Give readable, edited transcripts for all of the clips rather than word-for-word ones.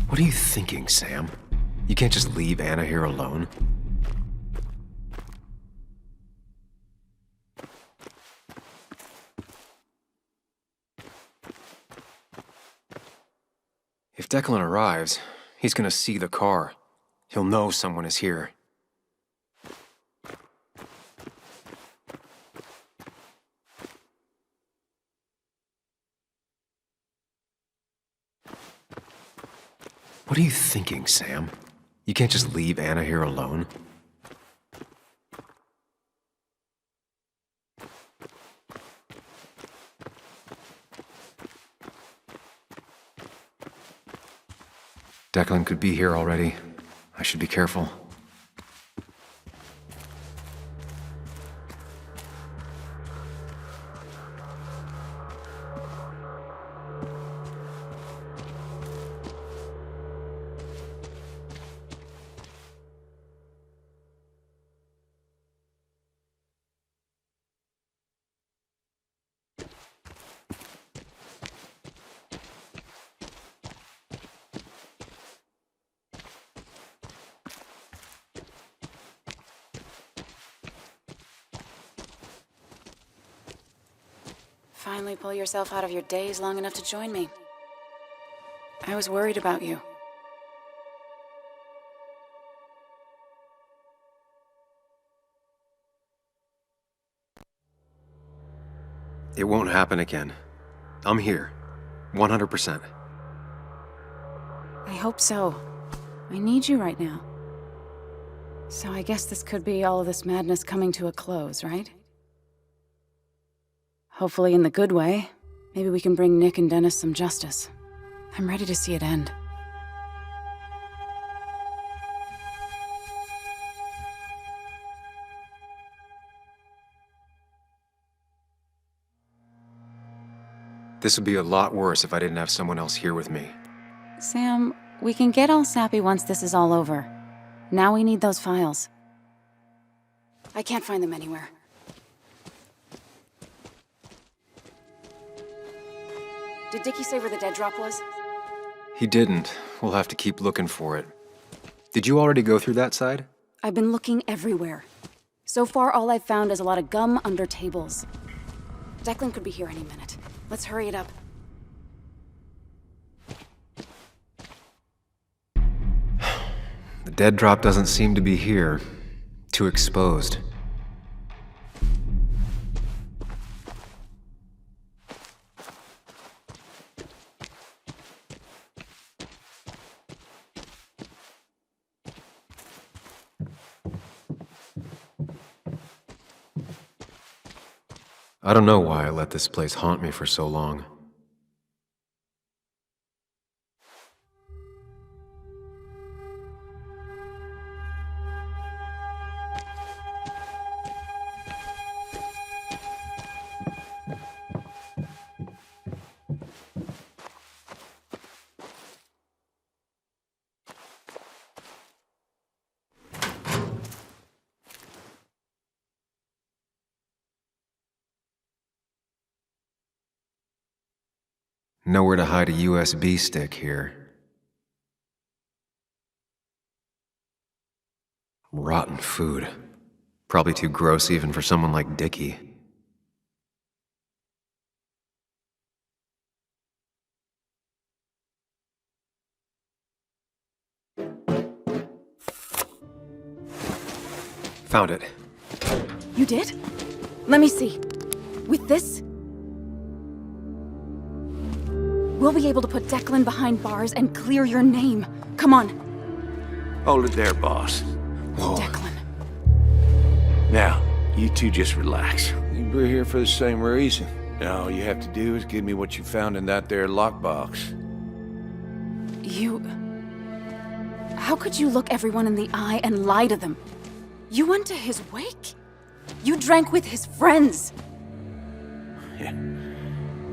What are you thinking, Sam? You can't just leave Anna here alone. If Declan arrives, he's gonna see the car. He'll know someone is here. What are you thinking, Sam? You can't just leave Anna here alone. Declan could be here already. I should be careful. Finally pull yourself out of your daze long enough to join me. I was worried about you. It won't happen again. I'm here. 100%. I hope so. I need you right now. So I guess this could be all of this madness coming to a close, right? Hopefully in the good way. Maybe we can bring Nick and Dennis some justice. I'm ready to see it end. This would be a lot worse if I didn't have someone else here with me. Sam, we can get all sappy once this is all over. Now we need those files. I can't find them anywhere. Did Dickie say where the dead drop was? He didn't. We'll have to keep looking for it. Did you already go through that side? I've been looking everywhere. So far, all I've found is a lot of gum under tables. Declan could be here any minute. Let's hurry it up. The dead drop doesn't seem to be here. Too exposed. I don't know why I let this place haunt me for so long. Nowhere to hide a USB stick here. Rotten food. Probably too gross even for someone like Dickie. Found it. You did? Let me see. With this, we'll be able to put Declan behind bars and clear your name. Come on. Hold it there, boss. Whoa. Declan. Now, you two just relax. We're here for the same reason. Now, all you have to do is give me what you found in that there lockbox. You... How could you look everyone in the eye and lie to them? You went to his wake? You drank with his friends. Yeah,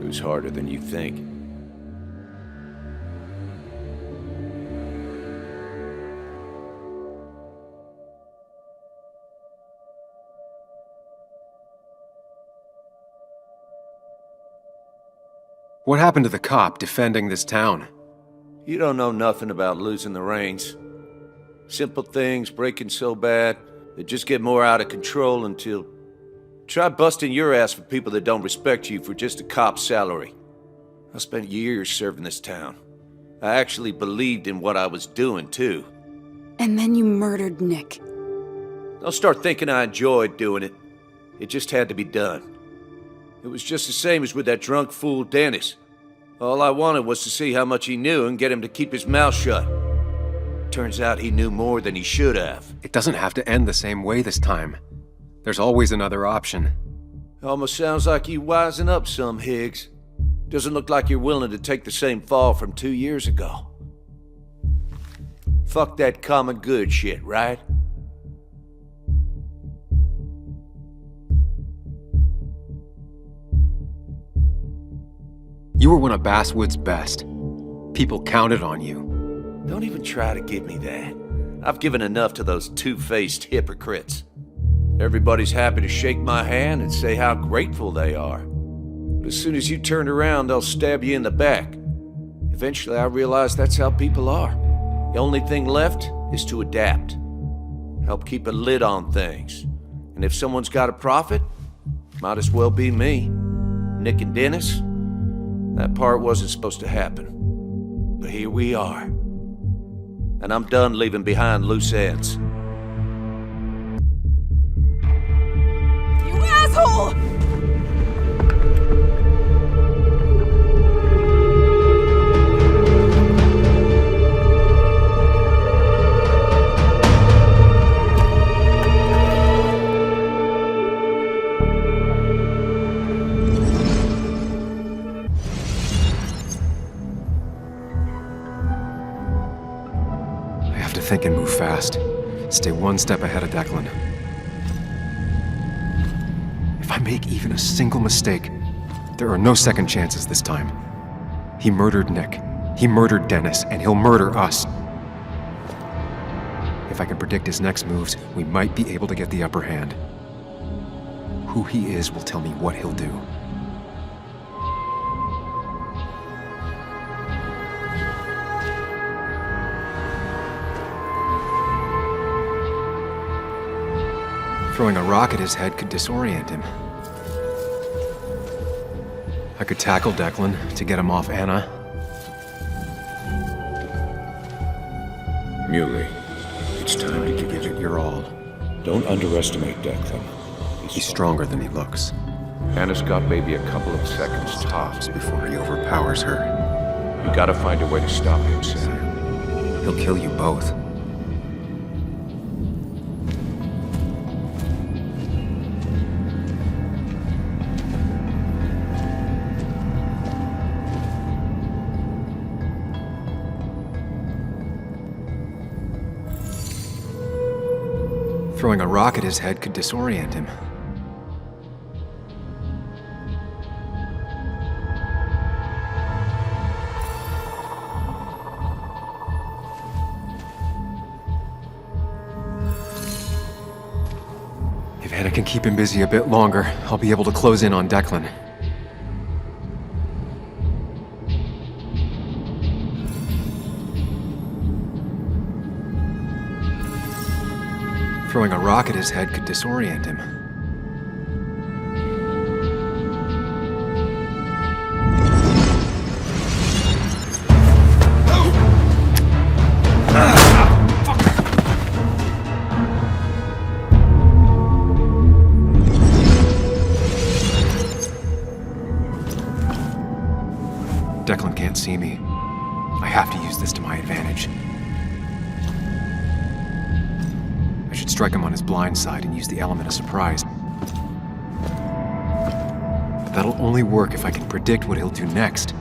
it was harder than you think. What happened to the cop defending this town? You don't know nothing about losing the reins. Simple things breaking so bad, they just get more out of control until... Try busting your ass for people that don't respect you for just a cop's salary. I spent years serving this town. I actually believed in what I was doing, too. And then you murdered Nick. Don't start thinking I enjoyed doing it. It just had to be done. It was just the same as with that drunk fool Dennis. All I wanted was to see how much he knew and get him to keep his mouth shut. Turns out he knew more than he should have. It doesn't have to end the same way this time. There's always another option. Almost sounds like you wising up some, Higgs. Doesn't look like you're willing to take the same fall from 2 years ago. Fuck that common good shit, right? You were one of Basswood's best. People counted on you. Don't even try to give me that. I've given enough to those two-faced hypocrites. Everybody's happy to shake my hand and say how grateful they are. But as soon as you turn around, they'll stab you in the back. Eventually, I realized that's how people are. The only thing left is to adapt. Help keep a lid on things. And if someone's got a profit, might as well be me. Nick and Dennis, that part wasn't supposed to happen. But here we are. And I'm done leaving behind loose ends. You asshole! Think and move fast. Stay one step ahead of Declan. If I make even a single mistake, there are no second chances this time. He murdered Nick. He murdered Dennis, and he'll murder us. If I can predict his next moves, we might be able to get the upper hand. Who he is will tell me what he'll do. Throwing a rock at his head could disorient him. I could tackle Declan to get him off Anna. Muley, it's time to give it your all. Don't underestimate Declan. He's stronger than he looks. Anna's got maybe a couple of seconds tops Before he overpowers her. You gotta find a way to stop him, Sam. He'll kill you both. Throwing a rock at his head could disorient him. If Anna can keep him busy a bit longer, I'll be able to close in on Declan. Throwing a rock at his head could disorient him. Declan can't see me. I have to use this to my advantage. I should strike him on his blind side and use the element of surprise. But that'll only work if I can predict what he'll do next.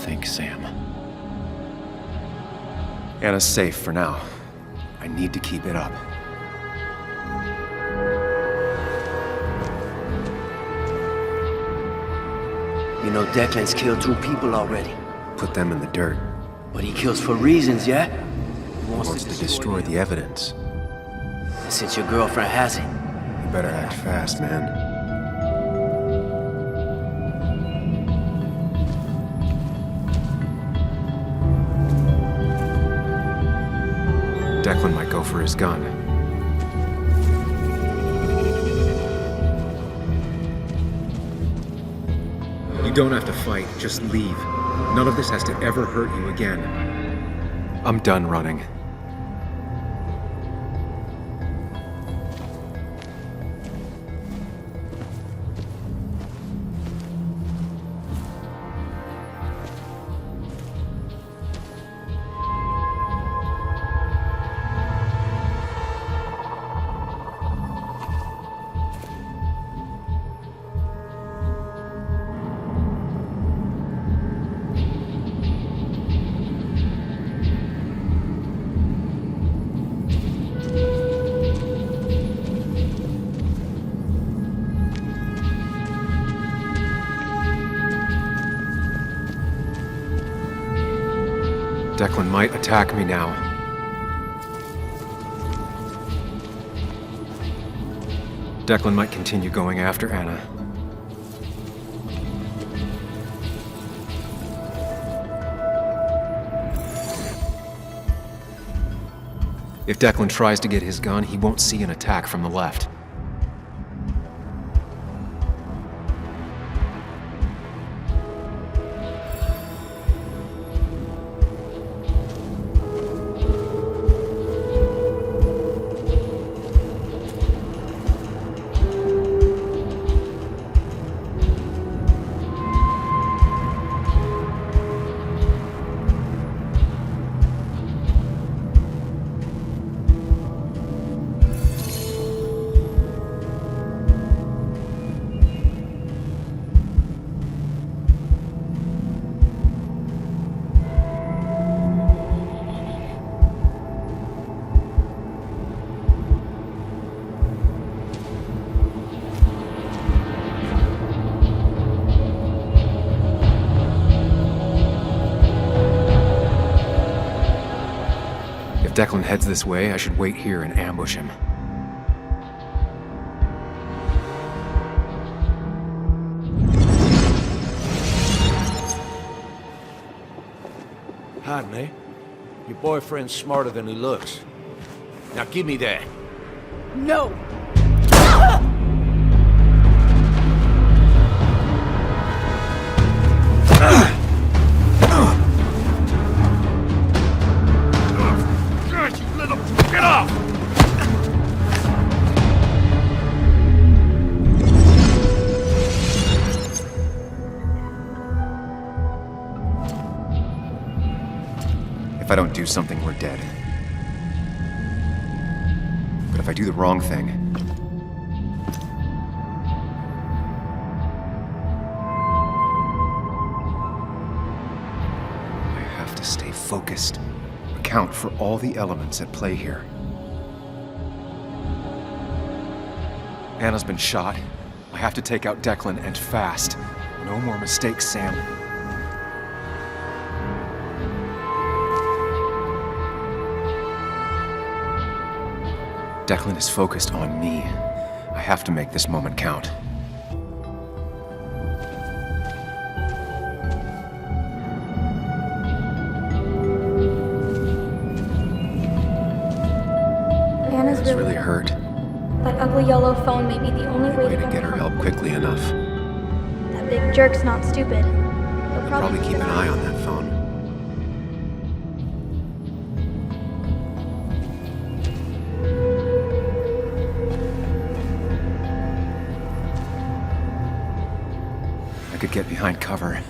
Think, Sam. Anna's safe for now. I need to keep it up. You know, Declan's killed 2 people already. Put them in the dirt. But he kills for reasons, yeah? He Wants to destroy the evidence. Since your girlfriend has it. You better act fast, man. Declan might go for his gun. You don't have to fight, just leave. None of this has to ever hurt you again. I'm done running. Declan might attack me now. Declan might continue going after Anna. If Declan tries to get his gun, he won't see an attack from the left. If Declan heads this way, I should wait here and ambush him. Hide me. Your boyfriend's smarter than he looks. Now give me that. No! Get off! If I don't do something, we're dead. But if I do the wrong thing... I have to stay focused. Account for all the elements at play here. Anna's been shot. I have to take out Declan, and fast. No more mistakes, Sam. Declan is focused on me. I have to make this moment count. Anna's It's really hurt. That ugly yellow phone may be the only way Way to come get her home. help quickly enough. That big jerk's not stupid. He'll Probably keep an eye on that phone. I could get behind cover.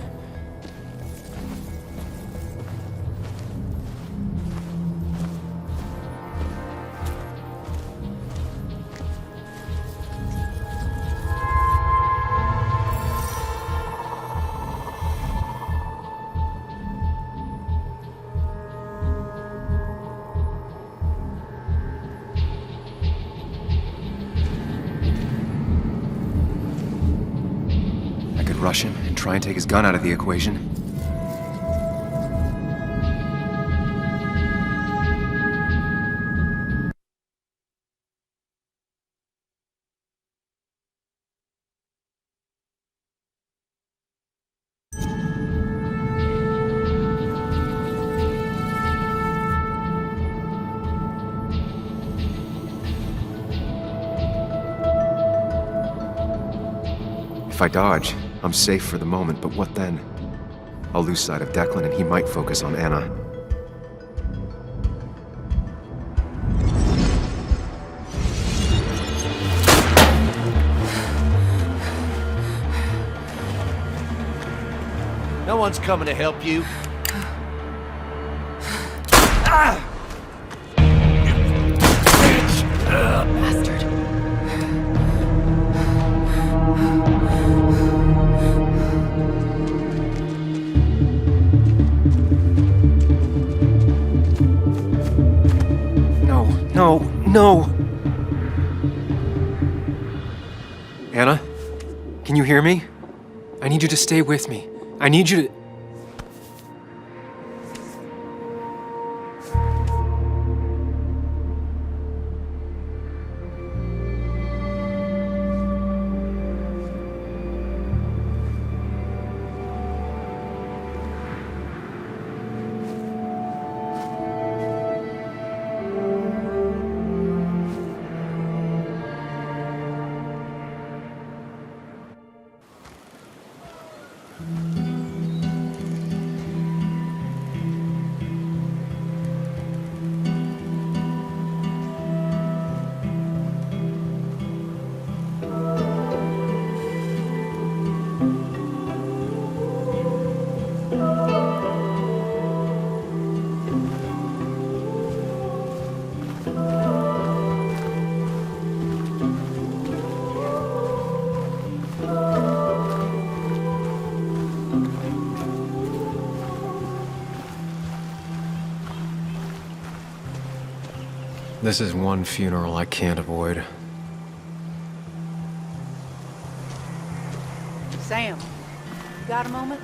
Rush him and try and take his gun out of the equation. If I dodge, I'm safe for the moment, but what then? I'll lose sight of Declan and he might focus on Anna. No one's coming to help you. Bastard. No! Anna? Can you hear me? I need you to stay with me. I need you to... This is one funeral I can't avoid. Sam, you got a moment?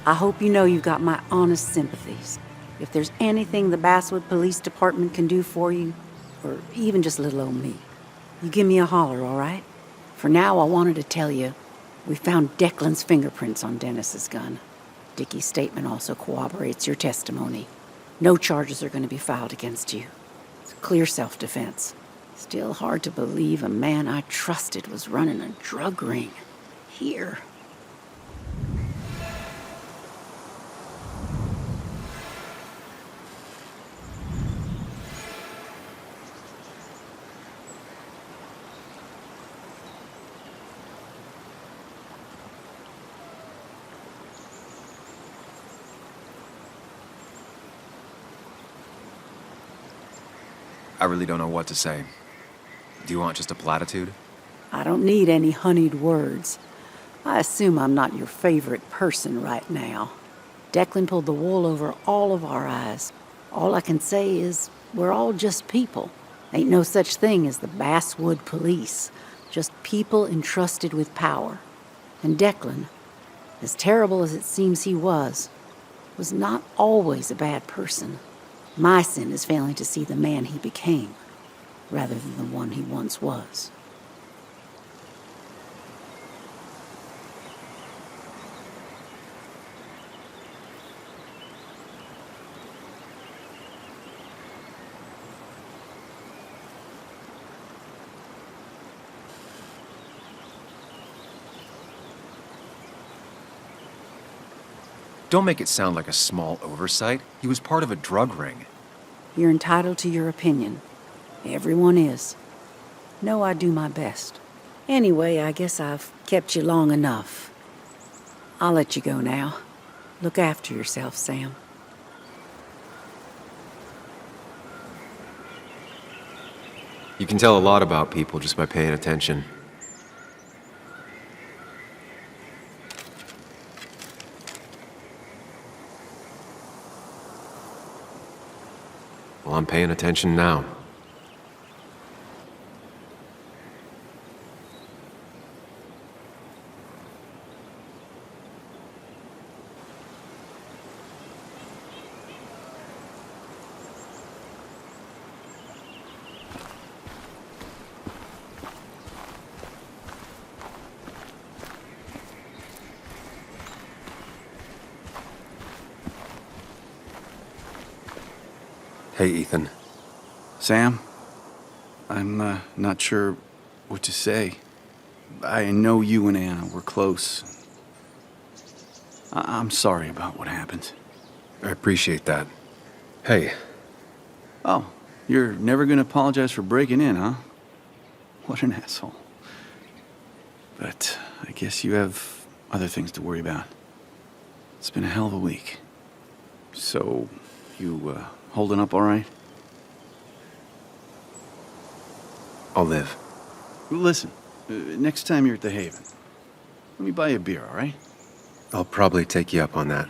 I hope you know you've got my honest sympathies. If there's anything the Basswood Police Department can do for you, or even just little old me, you give me a holler, all right? For now, I wanted to tell you, we found Declan's fingerprints on Dennis's gun. Dickie's statement also corroborates your testimony. No charges are going to be filed against you. It's clear self-defense. Still hard to believe a man I trusted was running a drug ring. Here. I really don't know what to say. Do you want just a platitude? I don't need any honeyed words. I assume I'm not your favorite person right now. Declan pulled the wool over all of our eyes. All I can say is we're all just people. Ain't no such thing as the Basswood Police. Just people entrusted with power. And Declan, as terrible as it seems he was not always a bad person. My sin is failing to see the man he became, rather than the one he once was. Don't make it sound like a small oversight. He was part of a drug ring. You're entitled to your opinion. Everyone is. Know I do my best. Anyway, I guess I've kept you long enough. I'll let you go now. Look after yourself, Sam. You can tell a lot about people just by paying attention. Well, I'm paying attention now. Hey, Ethan. Sam, I'm not sure what to say. I know you and Anna were close. I'm sorry about what happened. I appreciate that. Hey, Oh, you're never gonna apologize for breaking in, huh? What an asshole. But I guess you have other things to worry about. It's been a hell of a week. So, you holding up all right? I'll live. Listen, next time you're at the Haven, let me buy you a beer, all right? I'll probably take you up on that.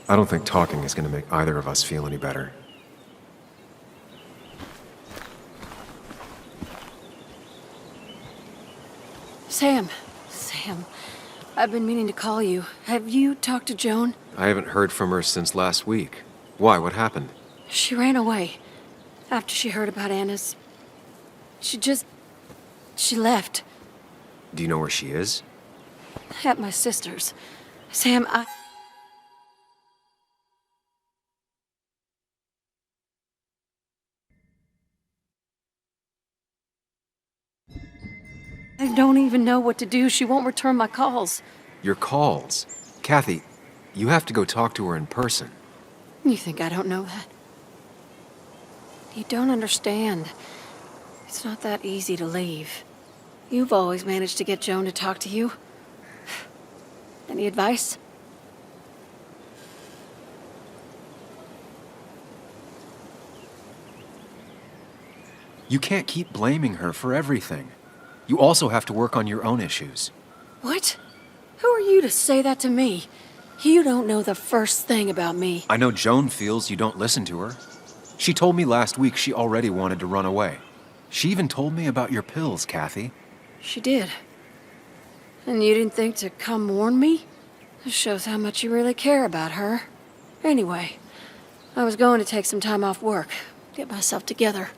I don't think talking is going to make either of us feel any better. Sam, I've been meaning to call you. Have you talked to Joan? I haven't heard from her since last week. Why? What happened? She ran away after she heard about Anna's. She left. Do you know where she is? At my sister's. Sam, I don't even know what to do. She won't return my calls. Your calls. Kathy, you have to go talk to her in person. You think I don't know that? You don't understand. It's not that easy to leave. You've always managed to get Joan to talk to you. Any advice? You can't keep blaming her for everything. You also have to work on your own issues. What? Who are you to say that to me? You don't know the first thing about me. I know Joan feels you don't listen to her. She told me last week she already wanted to run away. She even told me about your pills, Kathy. She did. And you didn't think to come warn me? This shows how much you really care about her. Anyway, I was going to take some time off work, get myself together.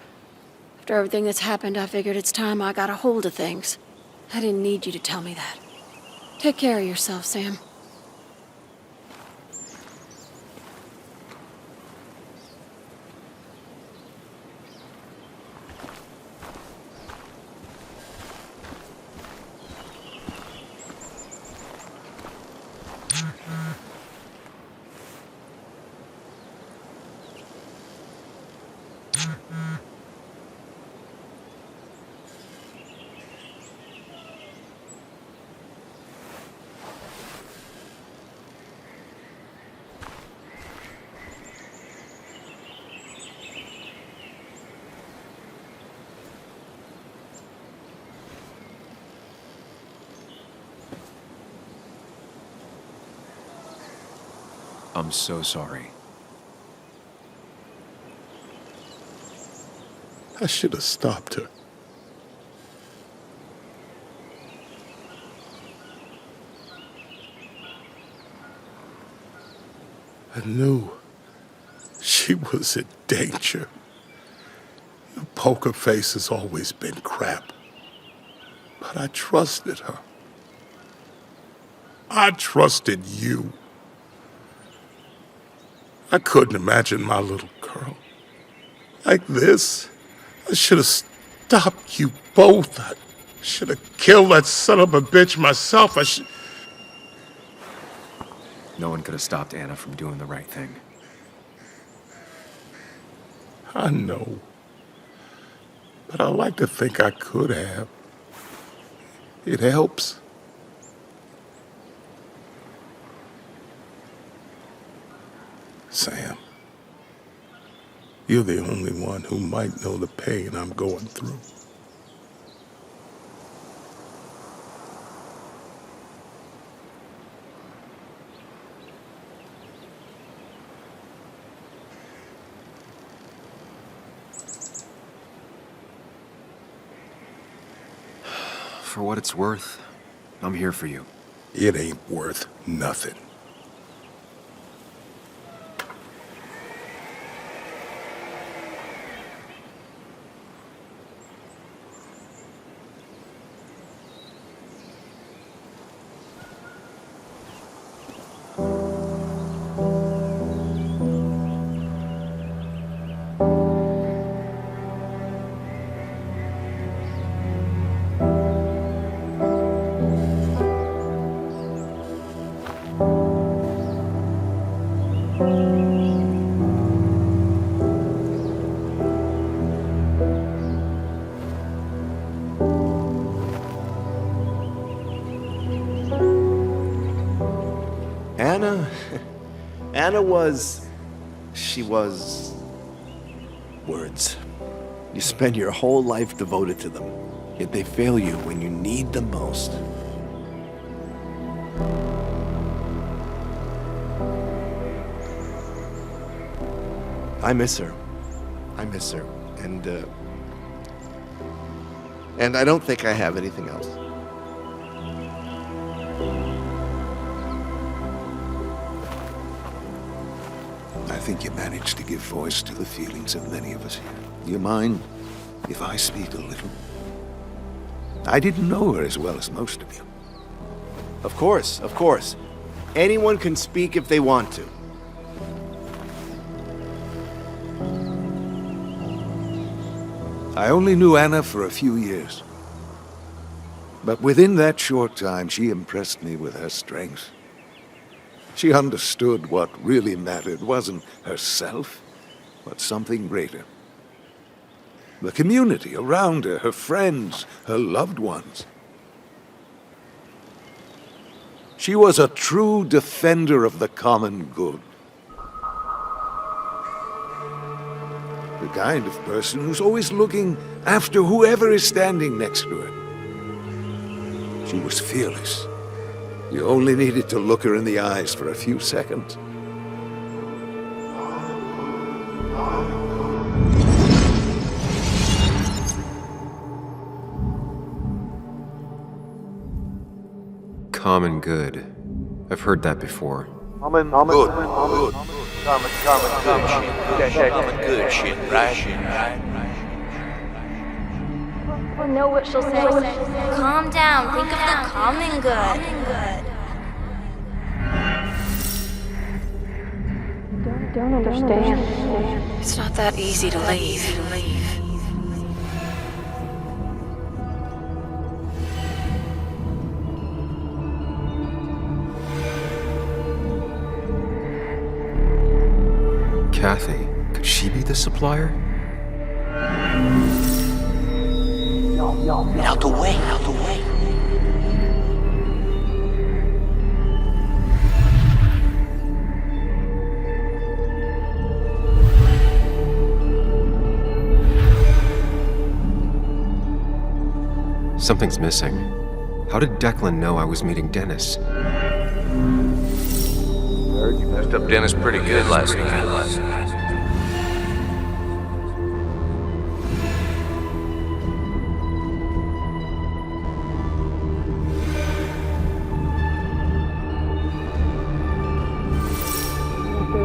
After everything that's happened, I figured it's time I got a hold of things. I didn't need you to tell me that. Take care of yourself, Sam. I'm so sorry. I should have stopped her. I knew she was in danger. Your poker face has always been crap. But I trusted her. I trusted you. I couldn't imagine my little girl like this. I should have stopped you both. I should have killed that son of a bitch myself. No one could have stopped Anna from doing the right thing. I know. But I like to think I could have. It helps. Sam, you're the only one who might know the pain I'm going through. for what it's worth, I'm here for you. It ain't worth nothing. Anna was... she was... words. You spend your whole life devoted to them, yet they fail you when you need them most. I miss her. And I don't think I have anything else. I think you managed to give voice to the feelings of many of us here. Do you mind if I speak a little? I didn't know her as well as most of you. Of course. Anyone can speak if they want to. I only knew Anna for a few years. But within that short time, she impressed me with her strength. She understood what really mattered wasn't herself, but something greater. The community around her, her friends, her loved ones. She was a true defender of the common good. The kind of person who's always looking after whoever is standing next to her. She was fearless. You only needed to look her in the eyes for a few seconds. Common good. I've heard that before. Good. Good shit, right? We'll know what she'll say. Calm down. Think of the common good. Don't understand. It's not that easy to leave. Kathy, could she be the supplier? Get out the way. Something's missing. How did Declan know I was meeting Dennis? You messed up Dennis pretty good last night.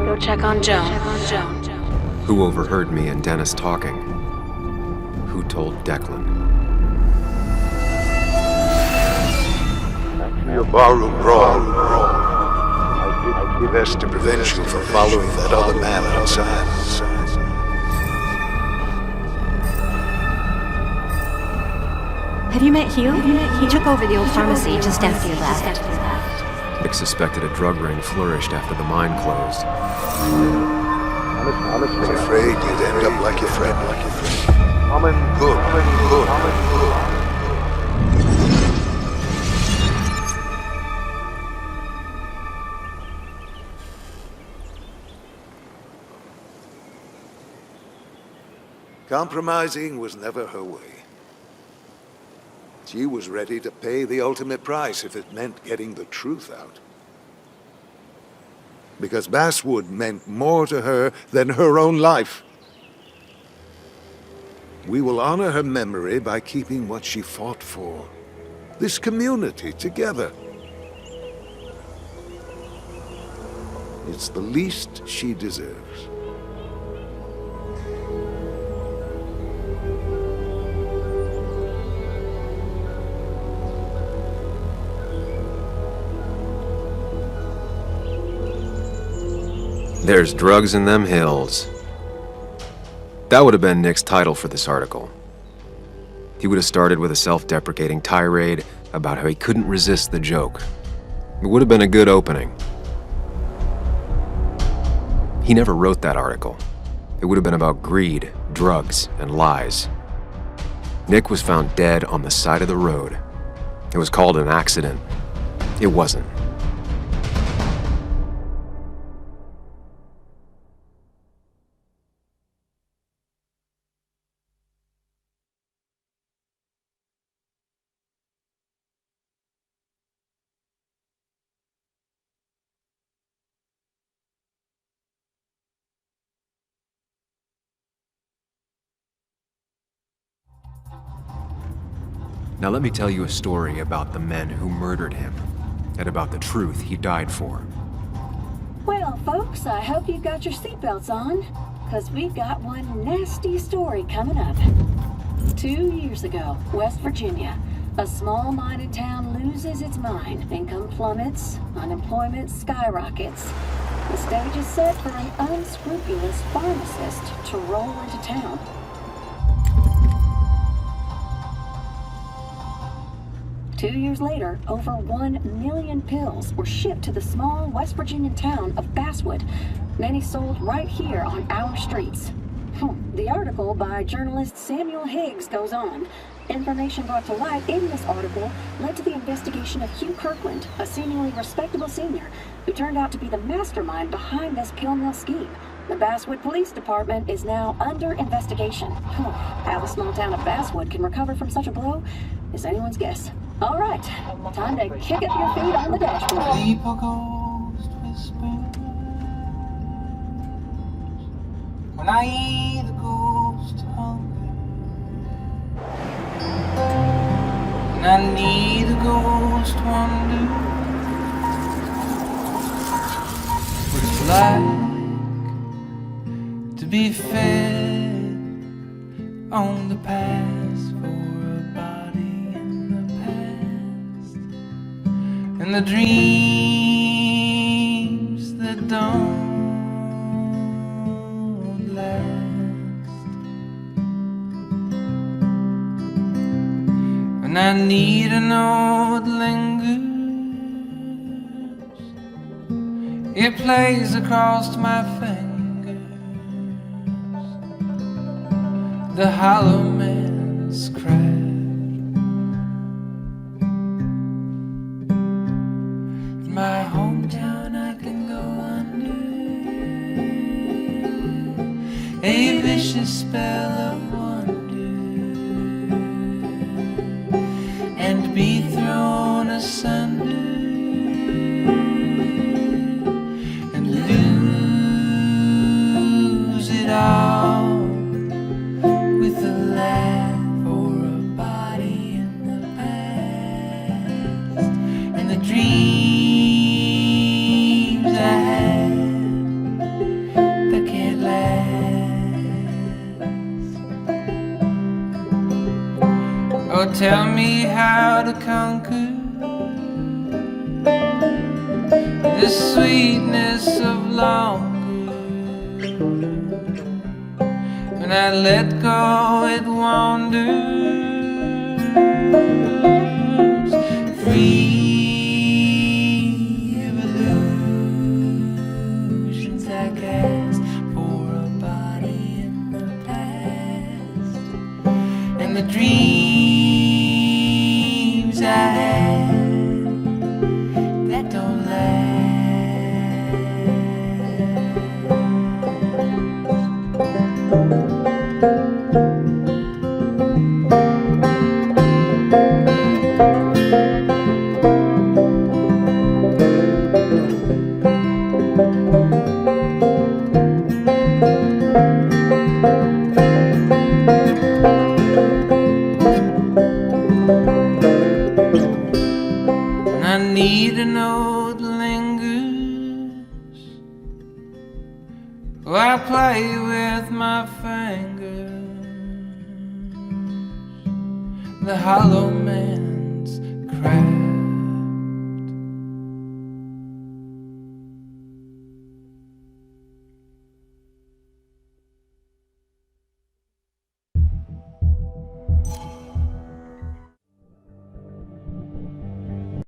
Go check on Joan. Who overheard me and Dennis talking? Who told Declan? Your barroom brawl. I did best to prevent you from following that other man outside. Have you met Hugh? He took over the old pharmacy just after you left. Nick suspected a drug ring flourished after the mine closed. I was afraid you'd end up like your friend. Good. Compromising was never her way. She was ready to pay the ultimate price if it meant getting the truth out. Because Basswood meant more to her than her own life. We will honor her memory by keeping what she fought for. this community together. It's the least she deserves. There's drugs in them hills. That would have been Nick's title for this article. He would have started with a self-deprecating tirade about how he couldn't resist the joke. It would have been a good opening. He never wrote that article. It would have been about greed, drugs, and lies. Nick was found dead on the side of the road. It was called an accident. It wasn't. Now let me tell you a story about the men who murdered him, and about the truth he died for. Well, folks, I hope you've got your seatbelts on, because we've got one nasty story coming up. 2 years ago, West Virginia, a small mining town loses its mind. Income plummets, unemployment skyrockets. The stage is set for an unscrupulous pharmacist to roll into town. Two years later, over 1 million pills were shipped to the small West Virginian town of Basswood, many sold right here on our streets. The article by journalist Samuel Higgs goes on. Information brought to light in this article led to the investigation of Hugh Kirkland, a seemingly respectable senior, who turned out to be the mastermind behind this pill mill scheme. The Basswood Police Department is now under investigation. How the small town of Basswood can recover from such a blow is anyone's guess. All right, time to kick up your feet on the dashboard. People ghost whispers when I eat the ghost hunger, and I need a ghost wonder what it's like to be fed on the past for a body in the past, and the dreams that don't last, and I need to know what lingers. It plays across my fingers, the hollow man's craft. In my hometown I can go under a vicious spell of wonder and be thrown asunder and lose it all with a laugh or a body in the past, and the dreams I had that can't last. Oh, tell me how to conquer the sweetness of longer. When I let go, it wanders free of illusions I cast for a body in the past, and the dreams I had that don't last. Oh, I play with my fingers. The hollow man